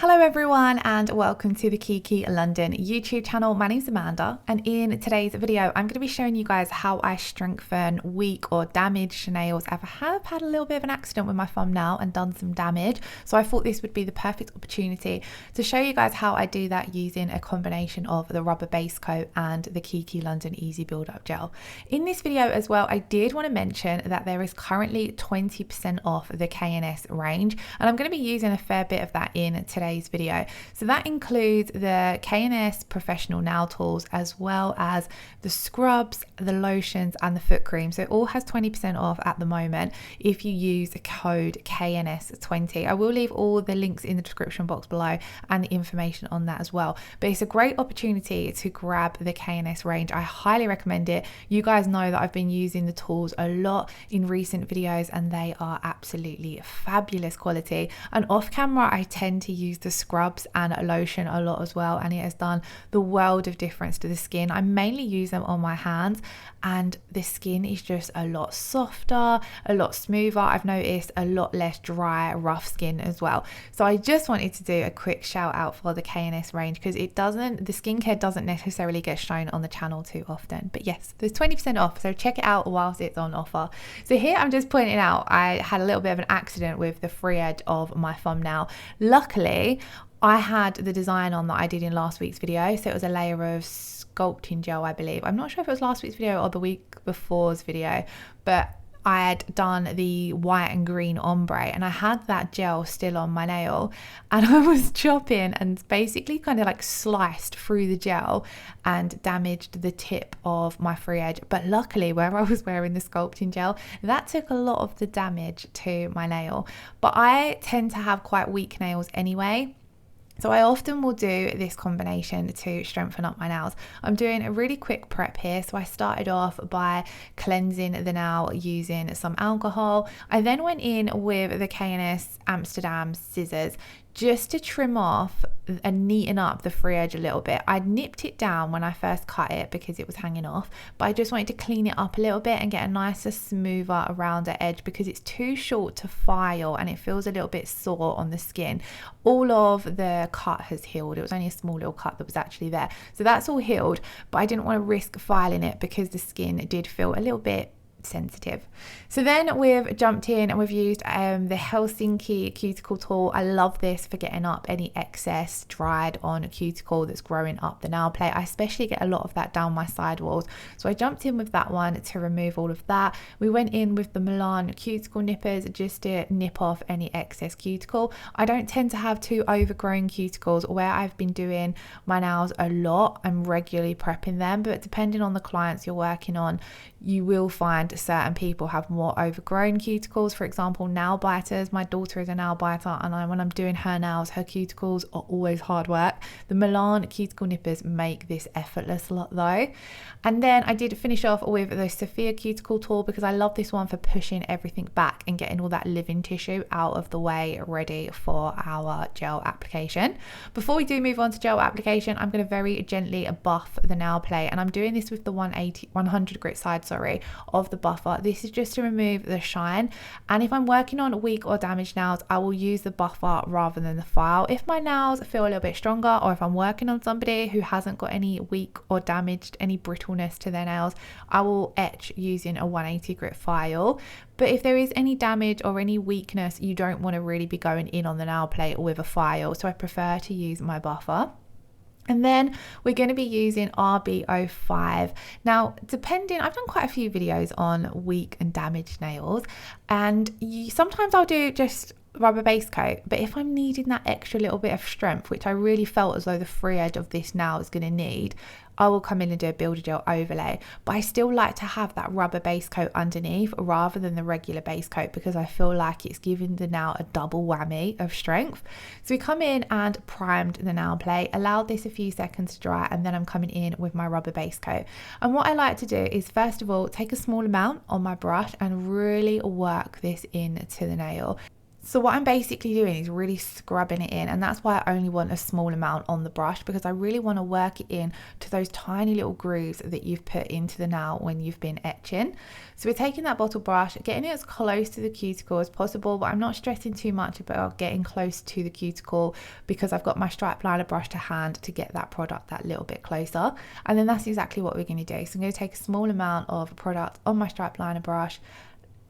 Hello everyone and welcome to the Kiki London YouTube channel. My name's Amanda and in today's video I'm going to be showing you guys how I strengthen weak or damaged nails. I have had a little bit of an accident with my thumbnail and done some damage, so I thought this would be the perfect opportunity to show you guys how I do that using a combination of the rubber base coat and the Kiki London Easy Build Up Gel. In this video as well, I did want to mention that there is currently 20% off the KNS range, and I'm going to be using a fair bit of that in today's video. So that includes the KNS Professional Nail Tools, as well as the scrubs, the lotions and the foot cream. So it all has 20% off at the moment if you use the code KNS20. I will leave all the links in the description box below and the information on that as well. But it's a great opportunity to grab the KNS range. I highly recommend it. You guys know that I've been using the tools a lot in recent videos and they are absolutely fabulous quality. And off camera I tend to use the scrubs and lotion a lot as well, and it has done the world of difference to the skin. I mainly use them on my hands and the skin is just a lot softer, a lot smoother. I've noticed a lot less dry, rough skin as well. So I just wanted to do a quick shout out for the KNS range because the skincare doesn't necessarily get shown on the channel too often. But yes, there's 20% off, so check it out whilst it's on offer. So here I'm just pointing out I had a little bit of an accident with the free edge of my thumbnail. Luckily I had the design on that I did in last week's video, so it was a layer of sculpting gel, I believe. I'm not sure if it was last week's video or the week before's video, but I had done the white and green ombre and I had that gel still on my nail, and I was chopping and basically kind of like sliced through the gel and damaged the tip of my free edge. But luckily where I was wearing the sculpting gel, that took a lot of the damage to my nail. But I tend to have quite weak nails anyway, so I often will do this combination to strengthen up my nails. I'm doing a really quick prep here. So I started off by cleansing the nail using some alcohol. I then went in with the KNS Amsterdam scissors just to trim off and neaten up the free edge a little bit. I nipped it down when I first cut it because it was hanging off, but I just wanted to clean it up a little bit and get a nicer, smoother, rounder edge because it's too short to file and it feels a little bit sore on the skin. All of the cut has healed. It was only a small little cut that was actually there. So that's all healed, but I didn't want to risk filing it because the skin did feel a little bit sensitive. So then we've jumped in and we've used the Helsinki cuticle tool. I love this for getting up any excess dried on a cuticle that's growing up the nail plate. I especially get a lot of that down my sidewalls, so I jumped in with that one to remove all of that. We went in with the Milan cuticle nippers just to nip off any excess cuticle. I don't tend to have too overgrown cuticles. Where I've been doing my nails a lot, I'm regularly prepping them, but depending on the clients you're working on, you will find certain people have more overgrown cuticles. For example, nail biters. My daughter is a nail biter, and when I'm doing her nails, her cuticles are always hard work. The Milan cuticle nippers make this effortless though. And then I did finish off with the Sophia cuticle tool because I love this one for pushing everything back and getting all that living tissue out of the way, ready for our gel application. Before we do move on to gel application, I'm going to very gently buff the nail plate, and I'm doing this with the 100 grit side of the buffer. This is just to remove the shine, and if I'm working on weak or damaged nails, I will use the buffer rather than the file. If my nails feel a little bit stronger, or if I'm working on somebody who hasn't got any weak or damaged, any brittleness to their nails, I will etch using a 180 grit file. But if there is any damage or any weakness, you don't want to really be going in on the nail plate with a file, so I prefer to use my buffer. And then we're going to be using RB05. Now, I've done quite a few videos on weak and damaged nails, and sometimes I'll do just rubber base coat, but if I'm needing that extra little bit of strength, which I really felt as though the free edge of this nail is going to need, I will come in and do a builder gel overlay. But I still like to have that rubber base coat underneath rather than the regular base coat because I feel like it's giving the nail a double whammy of strength. So we come in and primed the nail plate, allowed this a few seconds to dry, and then I'm coming in with my rubber base coat. And what I like to do is first of all take a small amount on my brush and really work this into the nail. So what I'm basically doing is really scrubbing it in, and that's why I only want a small amount on the brush, because I really want to work it in to those tiny little grooves that you've put into the nail when you've been etching. So we're taking that bottle brush, getting it as close to the cuticle as possible, but I'm not stressing too much about getting close to the cuticle because I've got my stripe liner brush to hand to get that product that little bit closer. And then that's exactly what we're going to do. So I'm going to take a small amount of product on my stripe liner brush,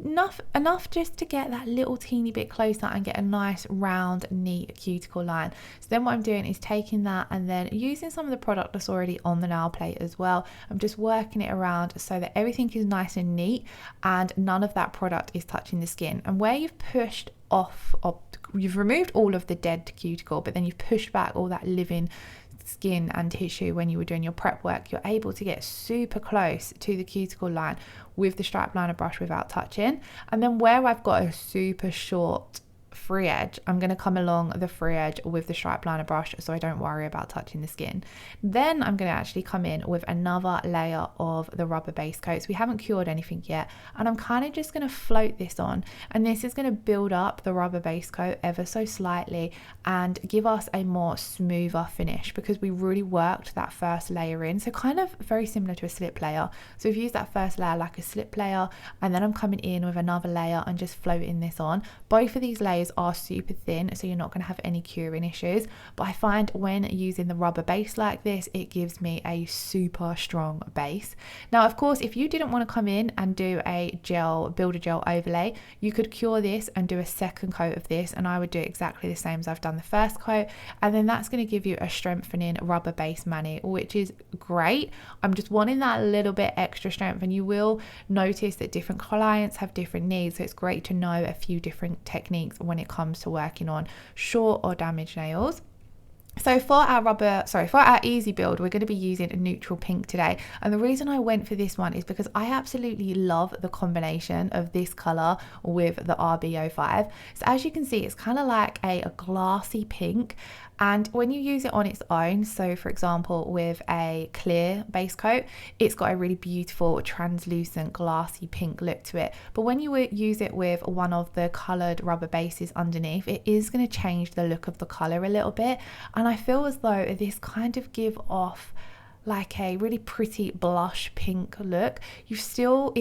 enough just to get that little teeny bit closer and get a nice round neat cuticle line. So then what I'm doing is taking that and then using some of the product that's already on the nail plate as well. I'm just working it around so that everything is nice and neat and none of that product is touching the skin. And where you've pushed off, you've removed all of the dead cuticle, but then you've pushed back all that living skin and tissue when you were doing your prep work, you're able to get super close to the cuticle line with the stripe liner brush without touching. And then where I've got a super short free edge, I'm going to come along the free edge with the stripe liner brush so I don't worry about touching the skin. Then I'm going to actually come in with another layer of the rubber base coat. So we haven't cured anything yet, and I'm kind of just going to float this on, and this is going to build up the rubber base coat ever so slightly and give us a more smoother finish because we really worked that first layer in. So kind of very similar to a slip layer. So we've used that first layer like a slip layer, and then I'm coming in with another layer and just floating this on. Both of these layers are super thin, so you're not going to have any curing issues, but I find when using the rubber base like this, it gives me a super strong base. Now of course, if you didn't want to come in and do a builder gel overlay, you could cure this and do a second coat of this, and I would do exactly the same as I've done the first coat, and then that's going to give you a strengthening rubber base mani, which is great. I'm just wanting that little bit extra strength, and you will notice that different clients have different needs, so it's great to know a few different techniques when it comes to working on short or damaged nails. So for our easy build, we're going to be using a neutral pink today, and the reason I went for this one is because I absolutely love the combination of this color with the RB05. So as you can see, it's kind of like a glassy pink, and when you use it on its own, so for example with a clear base coat, it's got a really beautiful translucent glassy pink look to it, but when you use it with one of the colored rubber bases underneath, it is going to change the look of the color a little bit. And I feel as though this kind of give off like a really pretty blush pink look. You've still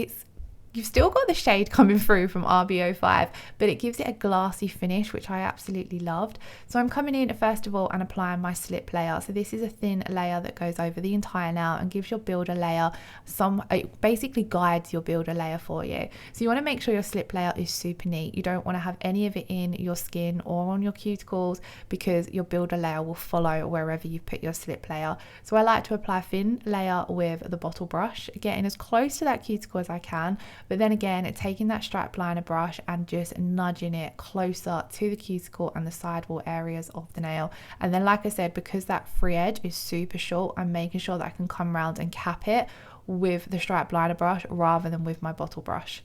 got the shade coming through from RB05, but it gives it a glassy finish, which I absolutely loved. So I'm coming in first of all and applying my slip layer. So this is a thin layer that goes over the entire nail and gives your builder layer it basically guides your builder layer for you. So you want to make sure your slip layer is super neat. You don't want to have any of it in your skin or on your cuticles because your builder layer will follow wherever you put your slip layer. So I like to apply a thin layer with the bottle brush, getting as close to that cuticle as I can, but then again taking that stripe liner brush and just nudging it closer to the cuticle and the sidewall areas of the nail. And then like I said, because that free edge is super short, I'm making sure that I can come around and cap it with the stripe liner brush rather than with my bottle brush.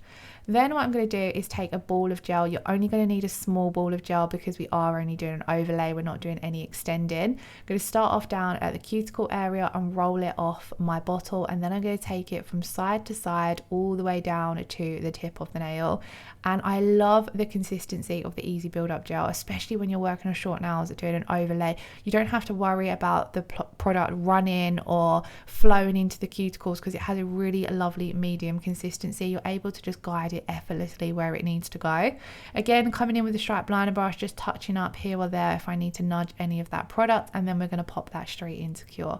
Then what I'm going to do is take a ball of gel. You're only going to need a small ball of gel because we are only doing an overlay. We're not doing any extending. I'm going to start off down at the cuticle area and roll it off my bottle, and then I'm going to take it from side to side all the way down to the tip of the nail. And I love the consistency of the Easy Build Up Gel, especially when you're working on short nails and doing an overlay. You don't have to worry about the product running or flowing into the cuticles because it has a really lovely medium consistency. You're able to just guide it effortlessly where it needs to go. Again, coming in with the stripe liner brush, just touching up here or there if I need to nudge any of that product, and then we're going to pop that straight into cure.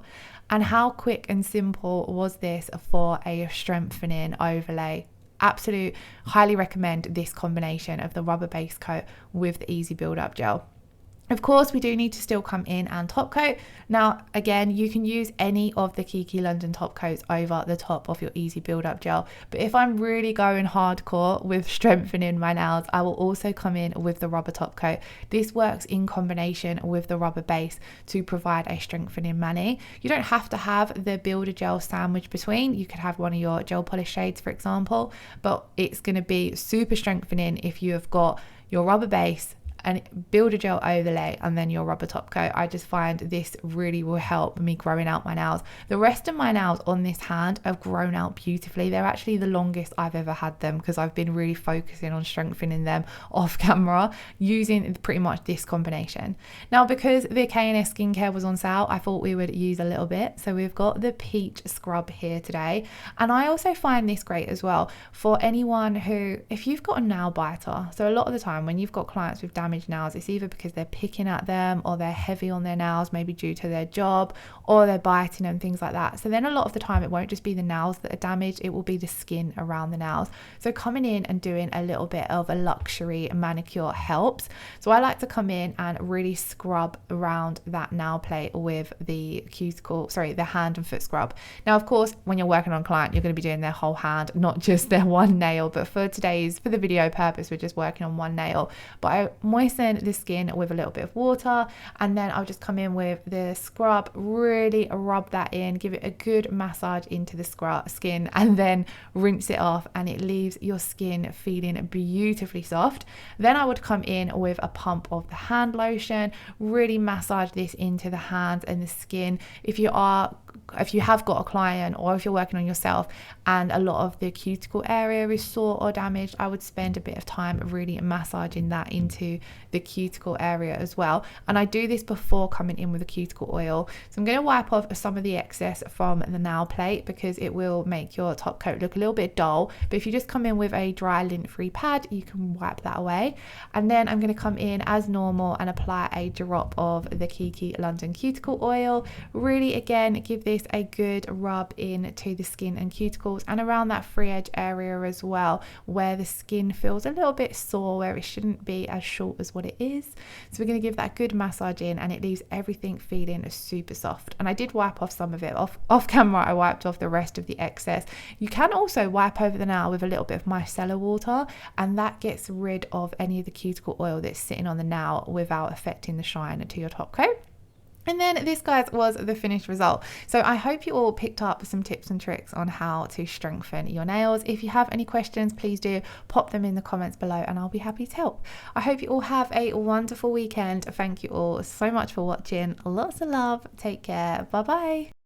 And how quick and simple was this for a strengthening overlay? Absolute highly recommend this combination of the rubber base coat with the Easy Build Up Gel. Of course, we do need to still come in and top coat. Now, again, you can use any of the Kiki London top coats over the top of your Easy Build Up Gel. But if I'm really going hardcore with strengthening my nails, I will also come in with the rubber top coat. This works in combination with the rubber base to provide a strengthening mani. You don't have to have the builder gel sandwich between. You could have one of your gel polish shades, for example, but it's going to be super strengthening if you have got your rubber base and build a gel overlay and then your rubber top coat. I just find this really will help me growing out my nails. The rest of my nails on this hand have grown out beautifully. They're actually the longest I've ever had them because I've been really focusing on strengthening them off camera using pretty much this combination. Now, because the KNS skincare was on sale, I thought we would use a little bit. So we've got the peach scrub here today, and I also find this great as well for anyone who, if you've got a nail biter, so a lot of the time when you've got clients with damaged nails, it's either because they're picking at them or they're heavy on their nails, maybe due to their job, or they're biting and things like that. So then a lot of the time it won't just be the nails that are damaged, it will be the skin around the nails. So coming in and doing a little bit of a luxury manicure helps. So I like to come in and really scrub around that nail plate with the the hand and foot scrub. Now, of course, when you're working on a client, you're going to be doing their whole hand, not just their one nail, but for the video purpose, we're just working on one nail. But I moisten the skin with a little bit of water, and then I'll just come in with the scrub, really rub that in, give it a good massage into the skin, and then rinse it off, and it leaves your skin feeling beautifully soft. Then I would come in with a pump of the hand lotion, really massage this into the hands and the skin. If you have got a client or if you're working on yourself and a lot of the cuticle area is sore or damaged, I would spend a bit of time really massaging that into the cuticle area as well. And I do this before coming in with a cuticle oil. So I'm going to wipe off some of the excess from the nail plate because it will make your top coat look a little bit dull. But if you just come in with a dry lint-free pad, you can wipe that away. And then I'm going to come in as normal and apply a drop of the Kiki London cuticle oil. Really, again, give this a good rub into the skin and cuticles and around that free edge area as well, where the skin feels a little bit sore, where it shouldn't be as short as what it is. So we're going to give that good massage in, and it leaves everything feeling super soft. And I did wipe off some of it off camera. I wiped off the rest of the excess. You can also wipe over the nail with a little bit of micellar water, and that gets rid of any of the cuticle oil that's sitting on the nail without affecting the shine to your top coat. And then this, guys, was the finished result. So I hope you all picked up some tips and tricks on how to strengthen your nails. If you have any questions, please do pop them in the comments below and I'll be happy to help. I hope you all have a wonderful weekend. Thank you all so much for watching. Lots of love. Take care. Bye bye.